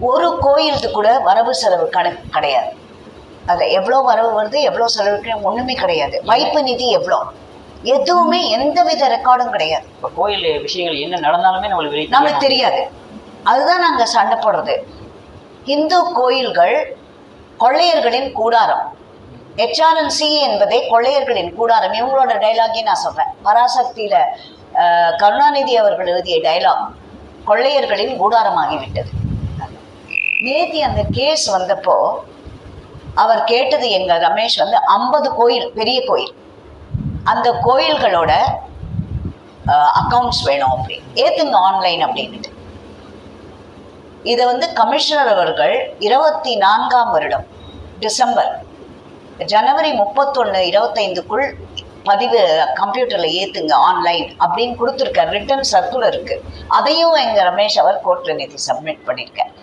ஒரு கோயிலுக்கு கூட வரவு செலவு கணக்கு கிடையாது. அதில் எவ்வளோ வரவு வருது, எவ்வளோ செலவுக்கு ஒன்றுமே கிடையாது. வைப்பு நிதி எவ்வளோ, எதுவுமே எந்தவித ரெக்கார்டும் கிடையாது. இப்போ கோயில் விஷயங்கள் என்ன நடந்தாலுமே நமக்கு தெரியாது. அதுதான் நாங்கள் சண்டை போடுறது. இந்து கோயில்கள் கொள்ளையர்களின் கூடாரம். HRNC என்பதே கொள்ளையர்களின் கூடாரம். இவங்களோட டைலாகே நான் சொல்கிறேன். பராசக்தியில் கருணாநிதி அவர்கள் எழுதிய டைலாக் கொள்ளையர்களின் கூடாரமாகிவிட்டது. நேத்தி அந்த கேஸ் வந்தப்போ அவர் கேட்டது எங்கள் ரமேஷ் 50 கோயில், பெரிய கோயில், அந்த கோயில்களோட அக்கௌண்ட்ஸ் வேணும் அப்படி ஏற்றுங்க ஆன்லைன் அப்படின்ட்டு. இதை கமிஷனர் அவர்கள் 24ஆம் வருடம் டிசம்பர் ஜனவரி 31, 25க்குள் பதிவு கம்ப்யூட்டரில் ஏற்றுங்க ஆன்லைன் அப்படின்னு கொடுத்துருக்கார். ரிட்டன் சர்க்குலர் இருக்குது. அதையும் எங்கள் ரமேஷ் அவர் கோர்ட்டில் நேற்று சப்மிட் பண்ணியிருக்கார்.